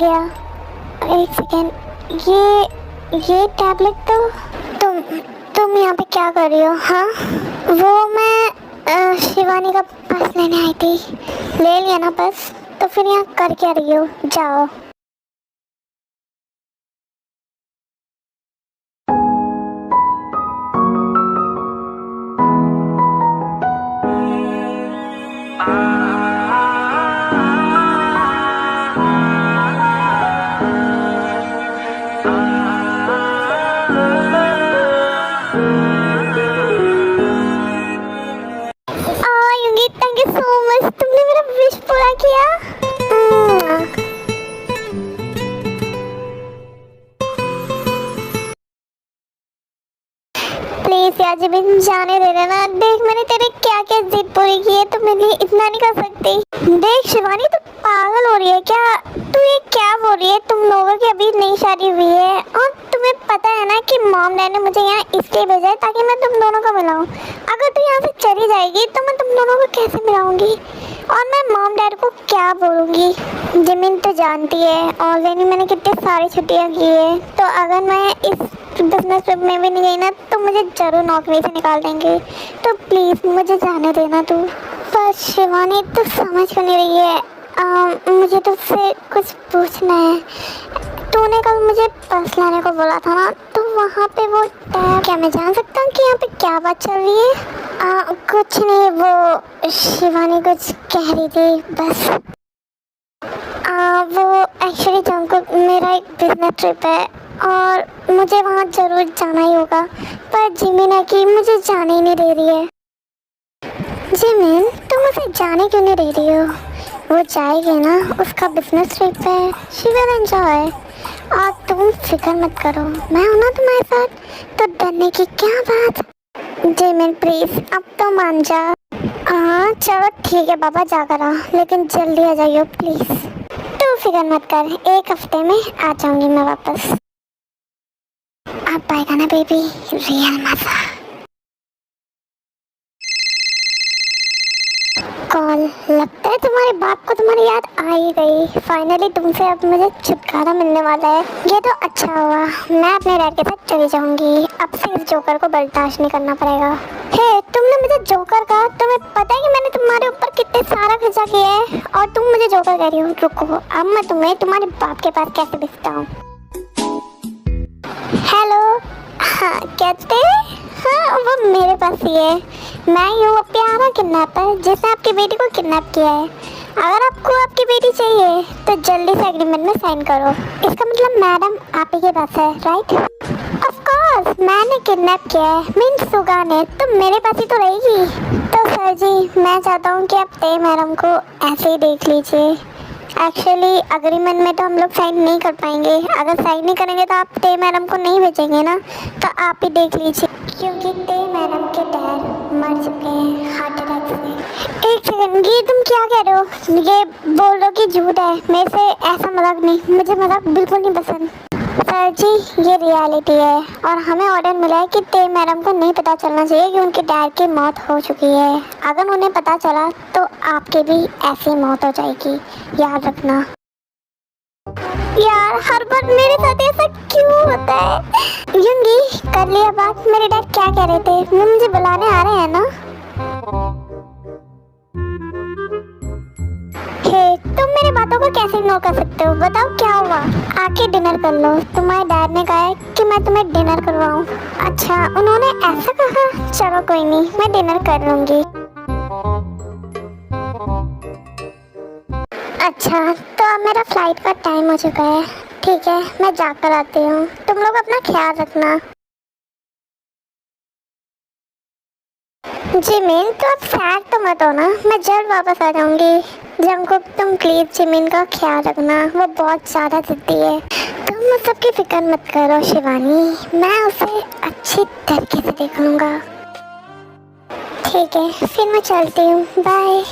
गया। एक सेकेंड, ये टैबलेट तो तुम यहाँ पे क्या कर रही हो? हाँ, वो मैं शिवानी का पास लेने आई थी। ले लिया ना बस, तो फिर यहाँ कर क्या रही हो? जाओ। युंगी, थैंक यू सो मच, तुमने मेरा विश पूरा किया। प्लीज यार जिमिन, जाने दे देना। देख मैंने तेरे क्या क्या जिद पूरी की है, तो मेरे लिए इतना नहीं कर सकती। देख शिवानी, तू पागल हो रही है क्या? तू ये क्या बोल रही है? तुम लोगों की अभी नई शादी हुई है और तुम्हें पता है ना कि मॉम डैड ने मुझे यहाँ इसलिए भेजा है ताकि मैं तुम दोनों को मिलाऊं। अगर तू यहाँ से चली जाएगी तो मैं तुम दोनों को कैसे मिलाऊंगी और मैं मॉम डैड को क्या बोलूँगी? जिमिन तो जानती है ऑलरेडी मैंने कितनी सारी छुट्टियाँ की है, तो अगर मैं इस बिजनेस ट्रिप में भी नहीं गई ना तो मुझे जरूर नौकरी से निकाल देंगे। तो प्लीज़ मुझे जाने देना तू। पर शिवानी तो समझ क्यों नहीं रही है? मुझे तुझसे कुछ पूछना है। तूने कल मुझे पर्स लाने को बोला था ना, तो वहाँ पे वो टैब, क्या मैं जान सकता हूँ कि यहाँ पे क्या बात चल रही है? कुछ नहीं, वो शिवानी कुछ कह रही थी बस। वो एक्चुअली जंकुक, मेरा एक बिजनेस ट्रिप है और मुझे वहाँ ज़रूर जाना ही होगा, पर जिमिन है कि मुझे जाने ही नहीं दे रही है। जिमिन, तुम उसे जाने क्यों नहीं दे रही हो? वो जाएगी ना, उसका बिजनेस ट्रिप है, शी विल एंजॉय। और तुम फिक्र मत करो, मैं हूँ ना तुम्हारे साथ, तो डरने की क्या बात। जिमिन प्लीज़ अब तो मान जा। हाँ चलो ठीक है बाबा, जाकर आ, लेकिन जल्दी आ जाइयो प्लीज़। तू फिक्र मत कर, एक हफ्ते में आ जाऊंगी मैं वापस। अब आएगा ना बेबी रियल मजा। कॉल, लगता है तुम्हारे बाप को तुम्हारी याद आ ही गई। फाइनली तुमसे अब मुझे छुटकारा मिलने वाला है। ये तो अच्छा हुआ, मैं अपने डैड के साथ चली जाऊंगी। अब से इस जोकर को बर्दाश्त नहीं करना पड़ेगा। हे, तुमने मुझे जोकर कहा? तुम्हें पता है कि मैंने तुम्हारे ऊपर कितने सारा खर्चा किया है और तुम मुझे जोकर कह रही हो? रुको, अब मैं तुम्हें तुम्हारे बाप के पास कैसे भेजता हूँ। हेलो, हाँ कहते? हाँ वो मेरे पास ही है। मैं ही हूँ प्यारा किडनैपर जिसने आपकी बेटी को किडनैप किया है। अगर आपको आपकी बेटी चाहिए तो जल्दी से एग्रीमेंट में साइन करो। इसका मतलब मैडम आप ही के पास है, राइट? ऑफ कोर्स, मैंने किडनैप किया है, मीन्स सुगा ने, तो मेरे पास ही तो रहेगी। तो सर जी मैं चाहता हूँ कि आप ते मैडम को ऐसे ही देख लीजिए। एक्चुअली अग्रीमेंट में तो हम लोग साइन नहीं कर पाएंगे। अगर साइन नहीं करेंगे तो आप ते मैडम को नहीं भेजेंगे ना, तो आप ही देख लीजिए, क्योंकि ते मैडम के डैड मर चुके हैं हार्ट अटैक से। एक सेकंड, ये तुम क्या कह रहे हो? ये बोल रहे हो कि झूठ है? मेरे से ऐसा मजाक नहीं, मुझे मजाक बिल्कुल नहीं पसंद। सर जी ये रियलिटी है और हमें ऑर्डर मिला है कि ते मैडम को नहीं पता चलना चाहिए कि उनके डैड की मौत हो चुकी है। अगर उन्हें पता चला तो आपकी भी ऐसी मौत हो जाएगी, याद रखना। यार हर बार मेरे साथ ऐसा क्यों होता है? युंगी कर लिया बात, मेरे डैड क्या कह रहे थे? वो मुझे बुलाने आ रहे हैं ना? हे, तुम मेरी बातों को कैसे इग्नोर कर सकते हो? बताओ क्या हुआ? आके डिनर कर लो, तुम्हारे डैड ने कहा है कि मैं तुम्हें डिनर करवाऊं। अच्छा उन्होंने ऐसा कहा? चलो कोई नहीं, मैं डिनर कर लूंगी। अच्छा तो अब मेरा फ्लाइट का टाइम हो चुका है। ठीक है मैं जाकर आती हूँ, तुम लोग अपना ख्याल रखना। जिमिन तो अब सैड तो मत हो ना, मैं जल्द वापस आ जाऊंगी। जंकुक तुम प्लीज जिमिन का ख्याल रखना, वो बहुत ज़्यादा जिद्दी है। तुम उस सब की फिक्र मत करो शिवानी, मैं उसे अच्छी तरीके से देख लूँगा। ठीक है फिर मैं चलती हूँ, बाय।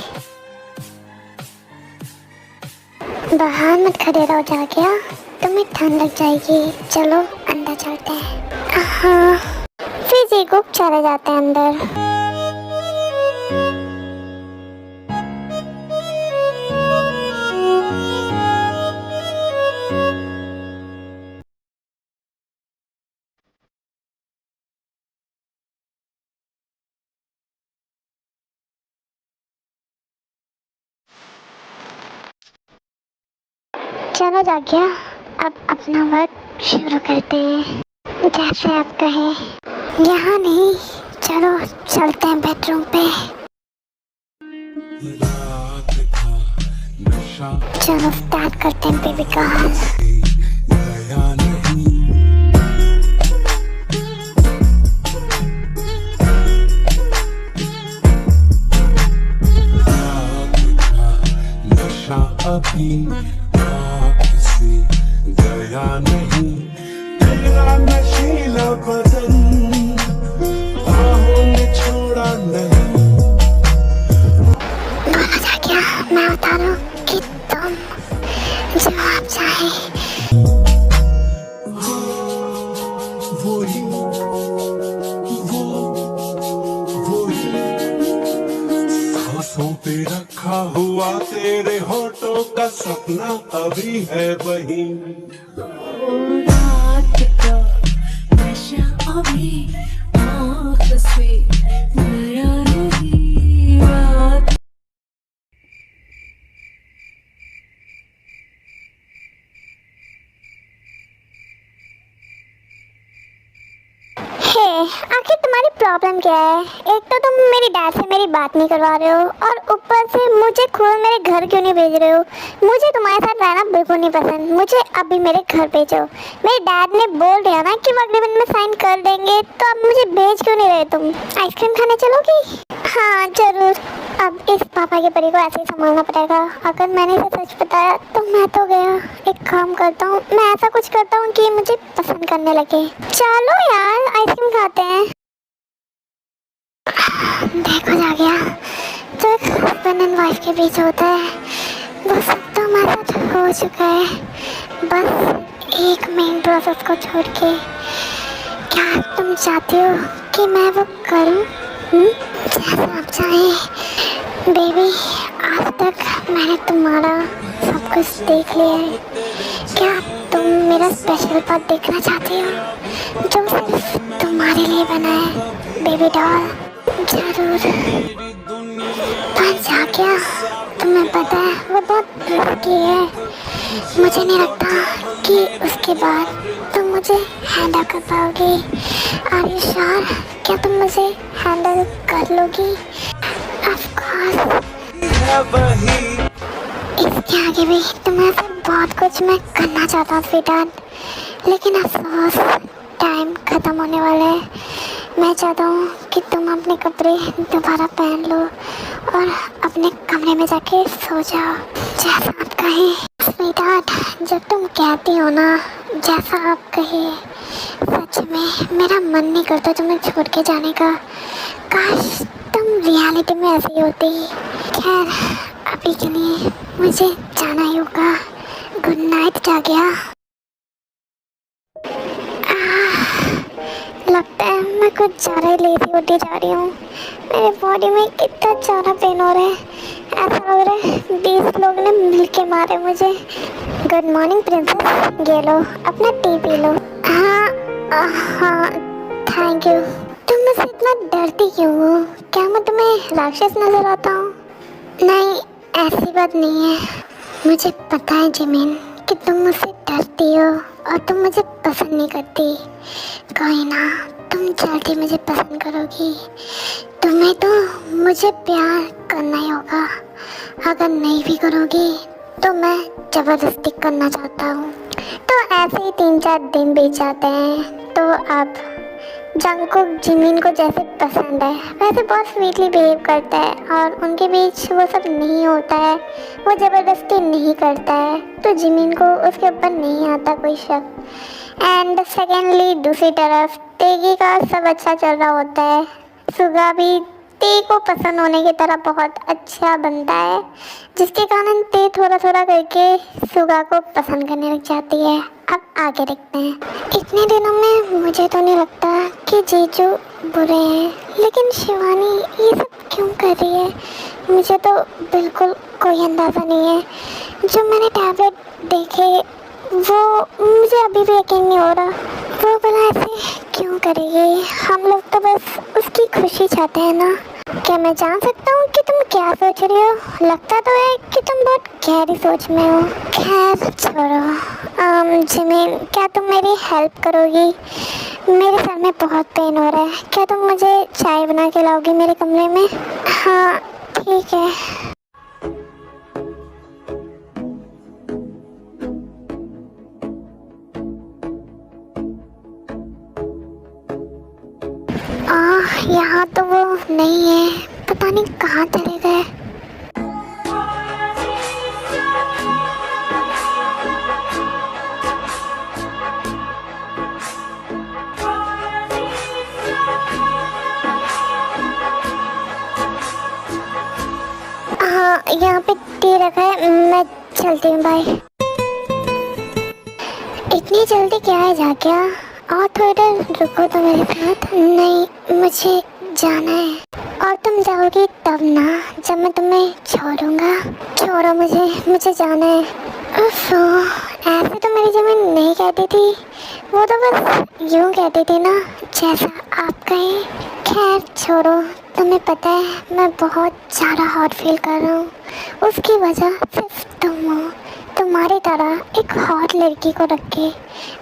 बाहर मत खड़े रहो, जा गया तुम्हें ठंड लग जाएगी। चलो अंदर चलते हैं। हाँ फिर जी चले जाते हैं अंदर। चलो जागिया, अब अपना वर्क शुरू करते हैं। जैसे आप कहें। यहाँ नहीं, चलो चलते हैं बेडरूम पे। चलो स्टार्ट करते हैं बेबी गर्ल। अभी किसी गया नहीं, तेरा नशीला बदन बाहों ने छोड़ा नहीं। बोलो जागिया, मैं उतारूं कि तुम जो आप चाहे। वही सांसों पे रखा हुआ तेरे होठों का सपना अभी है वही। रात का नशा अभी आँख से गया नहीं। रात हे, आखिर तुम्हारी प्रॉब्लम क्या है? एक तो तुम मेरी डैड से मेरी बात नहीं करवा रहे हो और ऊपर से मुझे खुद मेरे घर क्यों नहीं भेज रहे हो? मुझे तुम्हारे साथ रहना बिल्कुल नहीं पसंद। मुझे अभी मेरे घर भेजो। मेरे डैड ने बोल दिया ना कि वो अग्रीमेंट में साइन कर देंगे, तो अब मुझे भेज क्यों नहीं रहे तुम? आइसक्रीम खाने चलोगी? हाँ जरूर। अब इस पापा के परी को ऐसे ही संभालना पड़ेगा। अगर मैंने इसे सच बताया तो मैं तो गया। एक काम करता हूँ, मैं ऐसा कुछ करता हूँ कि मुझे पसंद करने लगे। चलो यार आइसक्रीम खाते हैं। देखो जागिया, जो एक हस्बैंड एंड वाइफ के बीच होता है वो सब तो हमारे साथ हो चुका है। बस एक मेन प्रोसेस को छोड़ के क्या तुम चाहती हो कि मैं वो करूँ? जैसा आप चाहें बेबी। आज तक मैंने तुम्हारा सब कुछ देख लिया है। क्या तुम मेरा स्पेशल पार्ट देखना चाहती हो जो सिर्फ तुम्हारे लिए बना है बेबी डॉल? जरूर। पर जागिया, तुम्हें पता है वो बहुत रिस्की है। मुझे नहीं लगता कि उसके बाद तुम मुझे हैंडल कर पाओगी। Are you sure? क्या तुम मुझे हैंडल कर लोगी? Of course. इसके आगे भी तुम्हारे साथ बहुत कुछ मैं करना चाहता हूँ स्वीटहार्ट, लेकिन अफसोस टाइम ख़त्म होने वाला है। मैं चाहता हूँ कि तुम अपने कपड़े दोबारा पहन लो और अपने कमरे में जाके सो जाओ। जैसा आप कहें स्वीटहार्ट। जब तुम कहती हो ना जैसा आप कहे, सच में मेरा मन नहीं करता तुम्हें छोड़ के जाने का। काश तुम रियलिटी में ऐसी होती। खैर अभी के लिए मुझे जाना ही होगा। गुड नाइट जागिया। लगता है मैं कुछ ज़्यादा ही लेजी होती जा रही हूँ। मेरे बॉडी में कितना ज़्यादा पेन हो रहा है। ऐसा लग रहा है 20 लोग ने मिल के मारे मुझे। गुड मॉर्निंग प्रिंसेस, ये लो अपना टी पी लो। हाँ थैंक यू। तुम मुझसे इतना डरती क्यों हो? क्या मैं तुम्हें राक्षस नजर आता हूँ? नहीं ऐसी बात नहीं है। मुझे पता है जिमिन कि तुम मुझसे डरती हो और तुम मुझे पसंद नहीं करती। कोई ना, तुम जल्दी मुझे पसंद करोगी। तुम्हें तो मुझे प्यार करना ही होगा। अगर नहीं भी करोगी तो मैं ज़बरदस्ती करना चाहता हूँ। तो ऐसे ही 3-4 दिन बीत जाते हैं। तो अब जंगकुक जिमिन को जैसे पसंद है वैसे बहुत स्वीटली बिहेव करता है और उनके बीच वो सब नहीं होता है। वो ज़बरदस्ती नहीं करता है तो जिमिन को उसके ऊपर नहीं आता कोई शक। एंड सेकेंडली दूसरी तरफ तेगी का सब अच्छा चल रहा होता है। सुगा भी ते को पसंद होने की तरह बहुत अच्छा बनता है, जिसके कारण ते थोड़ा थोड़ा करके सुगा को पसंद करने लग जाती है। अब आगे देखते हैं। इतने दिनों में मुझे तो नहीं लगता कि जीजू बुरे हैं, लेकिन शिवानी ये सब क्यों कर रही है मुझे तो बिल्कुल कोई अंदाज़ा नहीं है। जो मैंने टैबलेट देखे वो मुझे अभी भी यकीन नहीं हो रहा। वो भला ऐसे क्यों करेगी? हम लोग तो बस उसकी खुशी चाहते हैं ना। क्या मैं जान सकता हूँ कि तुम क्या सोच रही हो? लगता तो है कि तुम बहुत गहरी सोच में हो। खैर छोड़ो। जिमिन, क्या तुम मेरी हेल्प करोगी? मेरे सर में बहुत पेन हो रहा है। क्या तुम मुझे चाय बना के लाओगी मेरे कमरे में? हाँ ठीक है। यहाँ तो वो नहीं है, पता नहीं कहाँ चले गए। हाँ यहाँ पे टी रखा है, मैं चलती हूँ, बाय। इतनी जल्दी क्या है जाके? और थोड़ी देर रुको तो मेरे साथ। नहीं, मुझे जाना है। और तुम जाओगी तब ना, जब मैं तुम्हें छोड़ूंगा। छोड़ो मुझे जाना है। ओफो, ऐसे तो मेरी ज़मीन नहीं कहती थी, वो तो बस यूं कहती थी ना, जैसा आप कहें। खैर छोड़ो, तुम्हें पता है मैं बहुत ज़्यादा हॉट फील कर रहा हूँ। उसकी वजह सिर्फ तुम हो। तुम्हारी तरह एक हॉट लड़की को रख के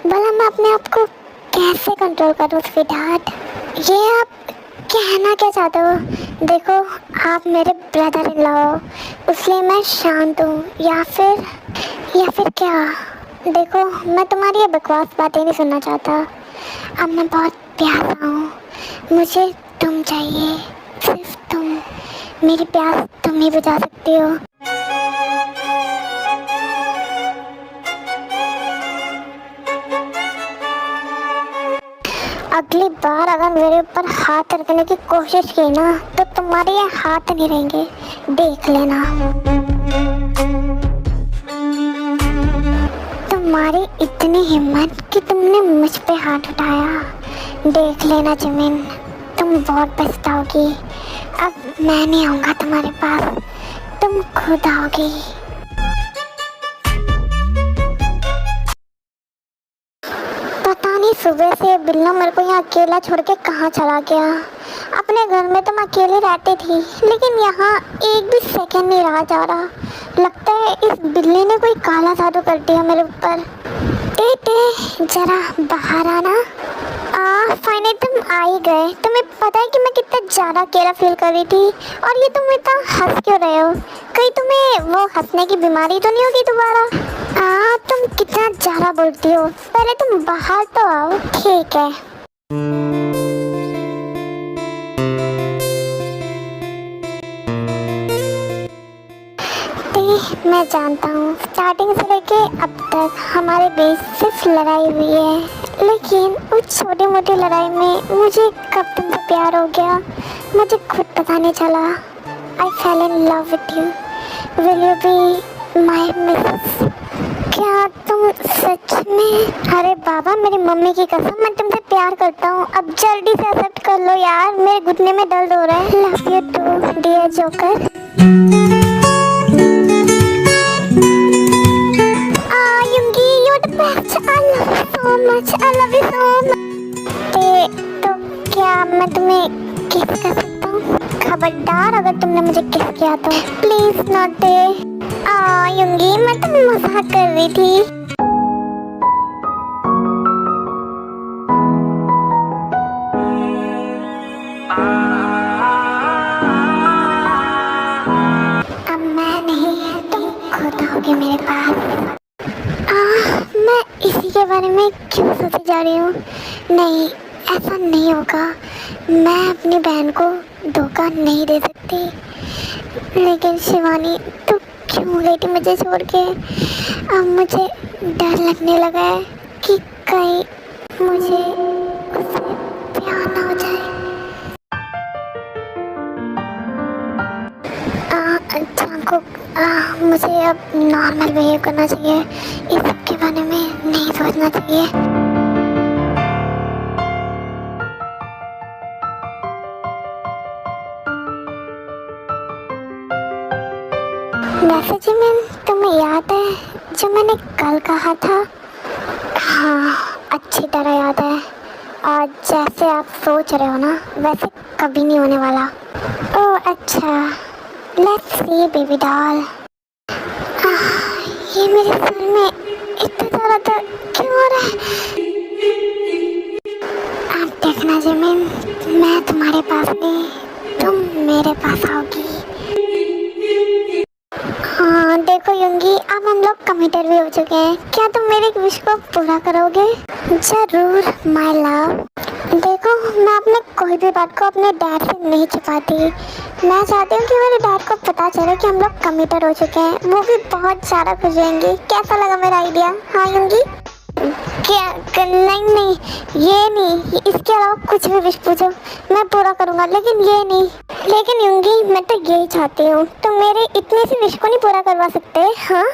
भला मैं अपने आप को कैसे कंट्रोल करूँ स्वीटहार्ट? ये आप कहना क्या चाहते हो? देखो, आप मेरे ब्रदर इन लॉ हो, इसलिए मैं शांत हूँ। या फिर क्या? देखो, मैं तुम्हारी ये बकवास बातें नहीं सुनना चाहता। अब मैं बहुत प्यासा हूँ, मुझे तुम चाहिए, सिर्फ तुम। मेरी प्यास तुम ही बुझा सकती हो। अगली बार अगर मेरे ऊपर हाथ रखने की कोशिश की ना, तो तुम्हारे ये हाथ नहीं रहेंगे, देख लेना। तुम्हारी इतनी हिम्मत कि तुमने मुझ पे हाथ उठाया, देख लेना जिमिन, तुम बहुत पछताओगी। अब मैं नहीं आऊँगा तुम्हारे पास, तुम खुद आओगी। पता नहीं सुबह से बिल्लो मेरे को यहाँ अकेला छोड़ के कहाँ चला गया। अपने घर में तो मैं अकेले रहती थी, लेकिन यहाँ एक भी सेकंड नहीं रहा जा रहा। लगता है इस बिल्ली ने कोई काला जादू कर दिया मेरे ऊपर। टे जरा बाहर आना। फाइनली तुम आ ही गए। तुम्हें पता है कि मैं कितना ज़्यादा अकेला फील कर रही थी, और ये तुम इतना हंस क्यों रहे हो? कहीं तुम्हें वो हंसने की बीमारी तो नहीं होगी दोबारा? तुम कितना ज़्यादा बोलती हो। पहले तुम बाहर तो आओ। ठीक है। मैं जानता हूँ स्टार्टिंग से लेके अब तक हमारे बीच सिर्फ लड़ाई हुई है, लेकिन उस छोटी मोटी लड़ाई में मुझे कब तुमसे प्यार हो गया मुझे खुद पता नहीं चला। I fell in love with you. Will you be my missus? क्या तुम सच में? अरे बाबा, मेरी मम्मी की कसम, मैं तुमसे प्यार करता हूँ। अब जल्दी से एक्सेप्ट कर लो यार, मेरे घुटने में दर्द हो रहा है। Love you too dear joker. I love you so much. तो क्या मैं तुम्हें किस कर सकता हूँ? खबरदार अगर तुमने मुझे किस किया तो प्लीज नॉट दे। युंगी, मैं तुम्हें मजाक कर रही थी। अब मैं नहीं, तुम खुद आओगे मेरे पास। मैं इसी के बारे में क्यों सोची जा रही हूँ? नहीं, ऐसा नहीं होगा। मैं अपनी बहन को धोखा नहीं दे सकती। लेकिन शिवानी, तू क्यों गई थी मुझे छोड़ के? अब मुझे डर लगने लगा है कि कहीं मुझे उससे प्यार ना हो जाए। मुझे अब नॉर्मल बिहेव करना चाहिए, इस सब के बारे में नहीं सोचना चाहिए। वैसे जिमिन, तुम्हें याद है जो मैंने कल कहा था? हाँ, अच्छी तरह याद है। और जैसे आप सोच रहे हो ना वैसे कभी नहीं होने वाला। ओह अच्छा, लेट्स सी बेबी डॉल। ये मेरे सर में इतना सारा दर्द क्यों हो रहा है? आप देखना जिमिन, मैं तुम्हारे पास नहीं, तुम मेरे पास आओगी। हाँ देखो युंगी, अब हम लोग कमिटेड भी हो चुके हैं। क्या तुम मेरे विश को पूरा करोगे? जरूर माय लव। देखो मैं अपने कोई भी बात को अपने डैड से नहीं छुपाती। मैं चाहती हूँ कि मेरे डैड को पता चले कि हम लोग कमिटेड हो चुके हैं। वो भी बहुत ज़्यादा खुश होंगे। कैसा लगा मेरा आइडिया? हाँ युंगी? क्या नहीं, ये नहीं, इसके अलावा कुछ भी विश पूछो मैं पूरा करूँगा, लेकिन ये नहीं। लेकिन युंगी मैं तो यही चाहती हूँ, तुम मेरे इतने सी विश को नहीं पूरा करवा सकते? हाँ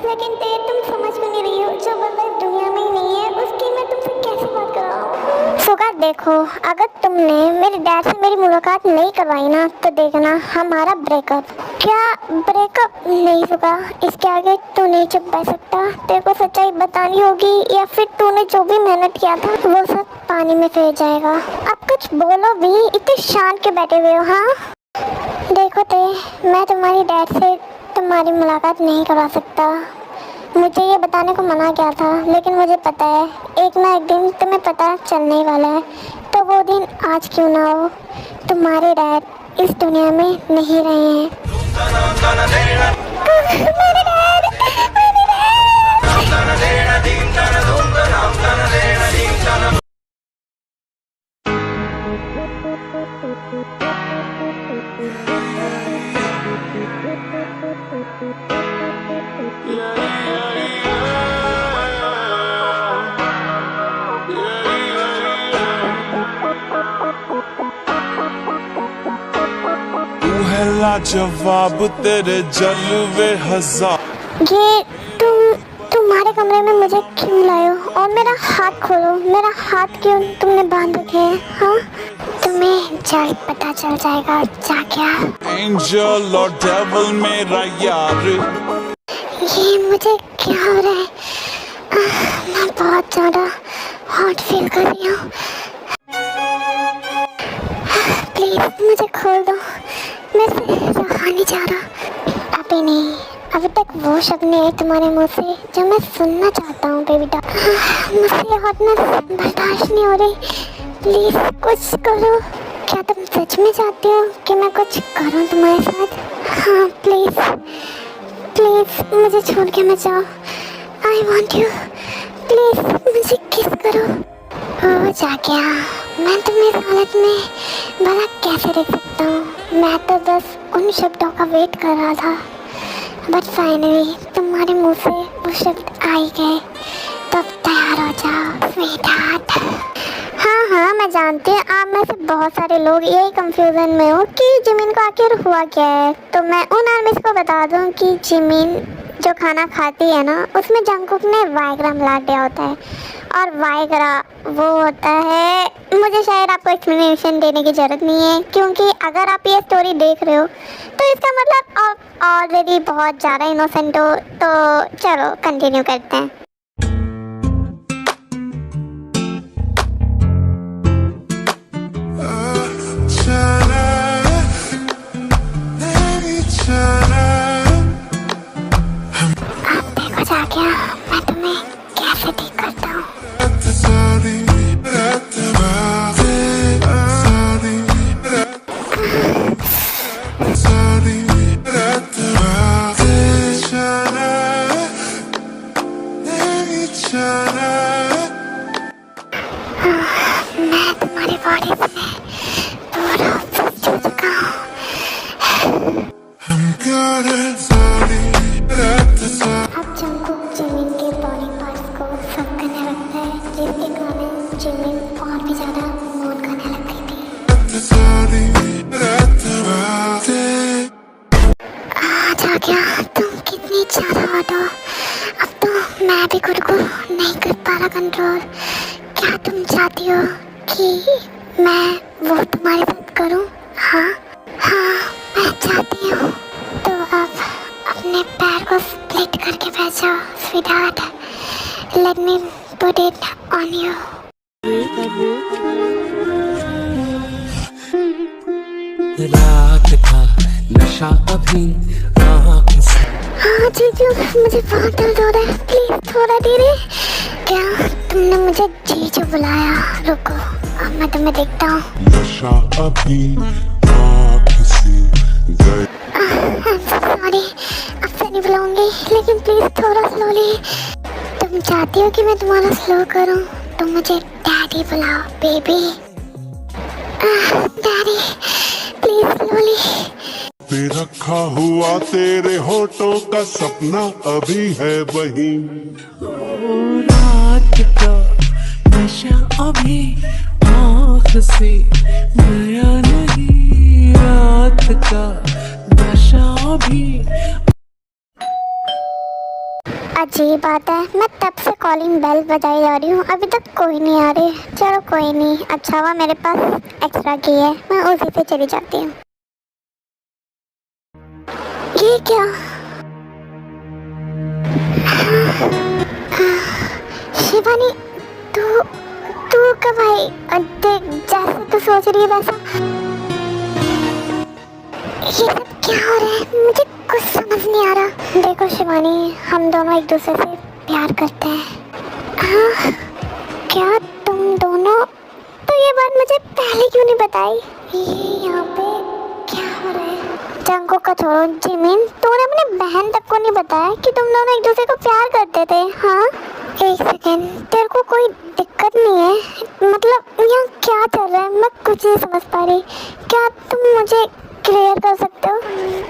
लेकिन तुम समझ में नहीं रही हो, जो बंदा दुनिया में ही नहीं है उसकी मैं तुमसे कैसे बात कराऊँ? सुगा देखो, अगर तुमने मेरे डैड से मेरी मुलाकात नहीं करवाई ना तो देखना हमारा ब्रेकअप। क्या ब्रेकअप? नहीं सुगा, इसके आगे तू नहीं चुप बैठ सकता। तेरे को सच्चाई बतानी होगी या फिर तूने जो भी मेहनत किया था वो सब पानी में फेर जाएगा। अब कुछ बोलो भी, इतने शांत के बैठे हुए हो? हाँ देखो मैं तुम्हारी डैड से तुम्हारी मुलाकात नहीं करवा सकता। मुझे ये बताने को मना किया था, लेकिन मुझे पता है एक ना एक दिन तुम्हें पता चलने ही वाला है। तो वो दिन आज क्यों ना हो, तुम्हारे डैड इस दुनिया में नहीं रहे हैं। मेरे डैड, मेरे डैड। जवाब तेरे जलवे हजार। ये तुम्हारे कमरे में मुझे क्यों लाए हो? और मेरा हाथ खोलो, मेरा हाथ क्यों तुमने बांध रखे हैं? हाँ तुम्हें जल्द पता चल जाएगा जाके। एंजल और डेविल मेरा यार। ये मुझे क्या हो रहा है? मैं बहुत ज्यादा हॉट फील कर रही हूँ। प्लीज मुझे खोल दो, मैं रहा नहीं जा रहा। अभी नहीं, अभी तक वो शब्द नहीं है तुम्हारे मुंह से जो मैं सुनना चाहता हूँ बेबी डॉल। मुझसे हॉटनेस बर्दाश्त नहीं हो रही, प्लीज कुछ करो। क्या तुम सच में चाहते हो कि मैं कुछ करूँ तुम्हारे साथ? हाँ प्लीज प्लीज मुझे छोड़ के मत जाओ। आई वॉन्ट यू, प्लीज मुझे किस करो। ओ जाके मैं तुम्हें इस हालत में भला कैसे देख सकता हूँ? मैं तो बस उन शब्दों का वेट कर रहा था, बट फाइनली तुम्हारे मुंह से वो शब्द आ ही गए। तो अब तैयार हो जाओ स्वीटहार्ट। हाँ मैं जानती हूँ आप में से बहुत सारे लोग यही कंफ्यूजन में हो कि जिमिन को आखिर हुआ क्या है। तो मैं उन आर्मीज को बता दूँ कि जिमिन जो खाना खाती है ना उसमें जंगकुक ने वाइग्रा मिला दिया होता है, और वाइग्रा वो होता है, मुझे शायद आपको एक्सप्लेनेशन देने की ज़रूरत नहीं है क्योंकि अगर आप ये स्टोरी देख रहे हो तो इसका मतलब आप ऑलरेडी बहुत ज़्यादा इनोसेंट हो। तो चलो कंटिन्यू करते हैं। आप देखो जाके मैं तुम्हें कैसे ठीक करता हूँ। मैं तुम्हारी बॉडी से पूरा ऑब्सेस्ड हो चुका हूँ। अब जंगकुक जिमिन के बॉडी पार्ट्स को सब करने लगता है, जिसके कारण जिमिन और भी ज़्यादा मूड करने लग गई थी। जाके तुम कितनी ज़्यादा हॉट हो। अब तो मैं भी खुद को नहीं कर पा रहा कंट्रोल। क्या तुम चाहती हो कि मैं वो तुम्हारे साथ करूं? हाँ मैं चाहती हूँ। तो अब अपने पैर को स्प्लिट करके बैठ जाओ sweetheart. Let me put it on you. रात का नशा अभी आँख से हाँ जीजू, मुझे बहुत दर्द हो रहा है, प्लीज थोड़ा धीरे। क्या तुमने मुझे जीजू बुलाया? रुको, अब मैं तुम्हें देखता हूँ। नशा अभी आँख से गए। सॉरी, अब से नहीं बुलाऊंगी, लेकिन प्लीज थोड़ा स्लोली। तुम चाहती हो कि मैं तुम्हारा स्लो करूं? तुम मुझे डैडी बुलाओ, बेबी। Daddy, please slowly. पे रखा हुआ तेरे होठों का सपना अभी है वही। रात का नशा अभी आँख से गया नहीं, रात का नशा अभी। अजीब बात है, मैं तब से कॉलिंग बेल बजाई जा रही हूँ, अभी तक कोई नहीं आ रही। चलो कोई नहीं, अच्छा हुआ मेरे पास एक्स्ट्रा की है, मैं उसी से चली जाती हूँ। ये क्या? शिवानी, तू तू कब आई? देख, जैसे तू सोच रही है वैसा। ये सब क्या हो रहा है? मुझे कुछ समझ नहीं आ रहा। देखो शिवानी, हम दोनों एक दूसरे से प्यार करते हैं। हाँ, क्या तुम दोनों? तो ये बात मुझे पहले क्यों नहीं बताई? ये यहाँ पे क्या हो रहा है? जंगों का छोड़ो, जिमिन, तूने अपने बहन तक को नहीं बताया कि तुम दोनों एक दूसरे को प्यार करते थे? हाँ, एक सेकेंड, तेरे को कोई दिक्कत नहीं है? मतलब यहाँ क्या चल रहा है, मैं कुछ नहीं समझ पा रही। क्या तुम मुझे क्लियर कर सकते हो?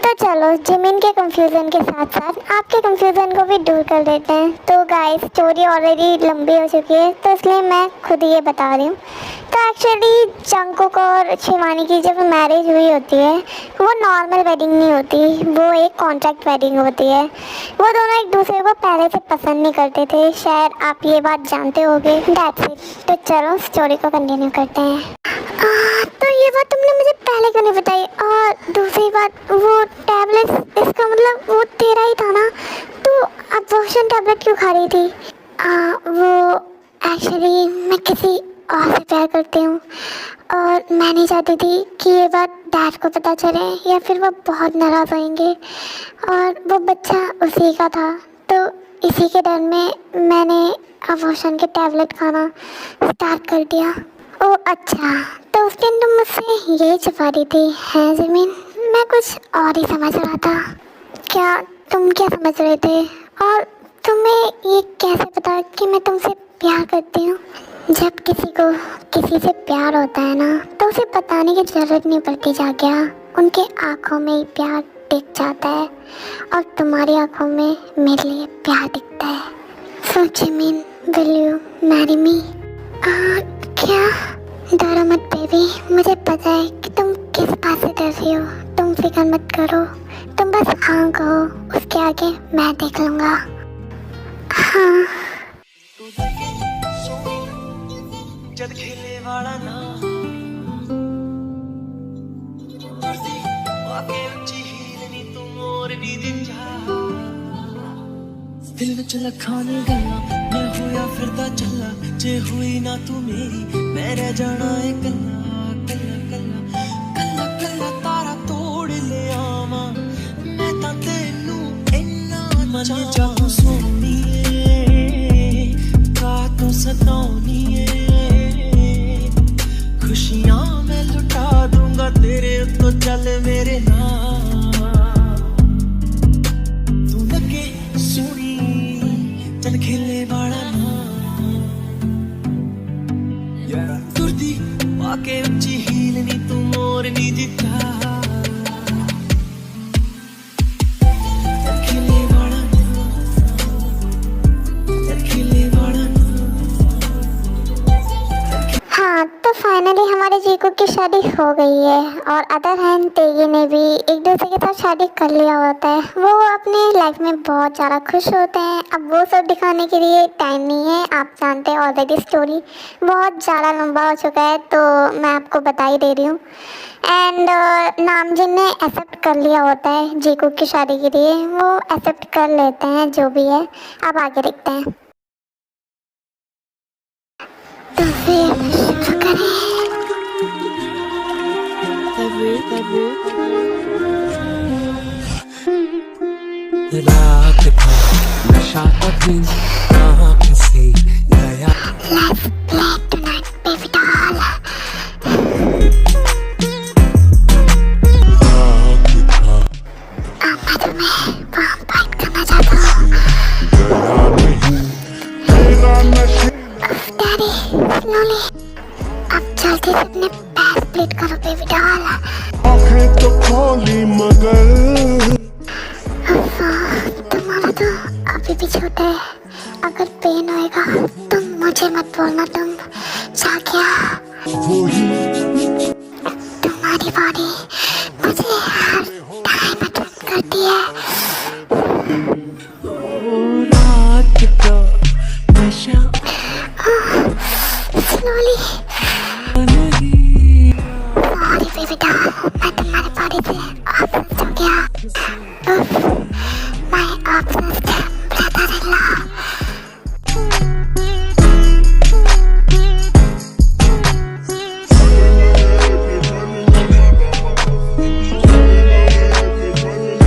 तो चलो, जिमिन के कंफ्यूजन के साथ साथ आपके कंफ्यूजन को भी दूर कर देते हैं। तो गाइस, स्टोरी ऑलरेडी लंबी हो चुकी है, तो इसलिए मैं खुद ये बता रही हूँ। तो एक्चुअली जंगकुक और शिवानी की जब मैरिज हुई होती है, वो नॉर्मल वेडिंग नहीं होती, वो एक कॉन्ट्रैक्ट वेडिंग होती है। वो दोनों एक दूसरे को पहले से पसंद नहीं करते थे, शायद आप ये बात जानते होंगे। That's it. तो चलो स्टोरी को कंटिन्यू करते हैं। तो ये बात तुमने मुझे पहले क्यों नहीं बताई? और दूसरी बात, वो टैबलेट, इसका मतलब वो तेरा ही था ना? तो अबॉर्शन टैबलेट क्यों खा रही थी? वो एक्चुअली मैं किसी और से प्यार करती हूँ, और मैं नहीं चाहती थी कि ये बात डैड को पता चले, या फिर वो बहुत नाराज़ होंगे। और वो बच्चा उसी का था, तो इसी के डर में मैंने अबॉर्शन के टैबलेट खाना स्टार्ट कर दिया। ओह अच्छा, तो उस दिन तुम मुझसे ये छुपा रही थी, हैं ज़मीन? मैं कुछ और ही समझ रहा था। क्या तुम क्या समझ रहे थे? और तुम्हें ये कैसे पता कि मैं तुमसे प्यार करती हूँ? जब किसी को किसी से प्यार होता है ना, तो उसे बताने की ज़रूरत नहीं पड़ती। जा क्या उनके आँखों में ही प्यार दिख जाता है, और तुम्हारी आँखों में मेरे लिए प्यार दिखता है। So Jimin, will you marry me? क्या? डरो मत बेबी, मुझे पता है कि तुम किस बात से डर रही हो। तुम फिक्र मत करो, तुम बस हाँ कहो, उसके आगे मैं देख लूँगा। हाँ। जद खेले वाला ना आके ऊंची हील नी तू मोर नी दिखा दिल विच लखां नी गल्लां मैं होया फिरदा चला जे हुई ना तू मेरी मैं रह जाना है कल्ला कल्ला कल्ला कल्ला कल्ला तारा तोड़ ले आवां मैं तां तैनू इन्ना मजा जाऊं सोनीए का तू सताउनीए खुशियां मैं लुटा दूंगा तेरे तो चल मेरे नाल तू लगे सोनी चल खेले वाला ना तुरदी पाके ऊंची हील नी तू मोर नी दिखा चल खेले वाला ना चल खेले वाला ना हाँ, तो फाइनली हमारे जीकू की शादी हो गई है, और अदर हैंड तेगी ने भी एक दूसरे के साथ शादी कर लिया होता है। वो अपने लाइफ में बहुत ज़्यादा खुश होते हैं। अब वो सब दिखाने के लिए टाइम नहीं है, आप जानते हैं ऑलरेडी स्टोरी बहुत ज़्यादा लंबा हो चुका है, तो मैं आपको बता ही दे रही हूँ। एंड नामजिन ने एक्सेप्ट कर लिया होता है जीकू की शादी के लिए, वो एक्सेप्ट कर लेते हैं जो भी है। अब आगे देखते हैं। तो शुरू करें। रात का नशा अभी आँख से गया। Let's play tonight, baby doll. अब मैं तुम्हें वार्म फाइट करना चाहता हूँ। Daddy, slowly. अब जल्दी से अपने पैर स्प्लिट करो, बेबी डॉल। आंखें तो खोली मगर तुम्हारा तो अभी भी छोटा है। अगर पेन होएगा तुम मुझे मत बोलना, तुम जागिया। वही तुम्हारी बॉडी मुझे हर टाइम अट्रैक्ट करती है। रात का नशा स्लोली। नहीं। Sorry baby doll.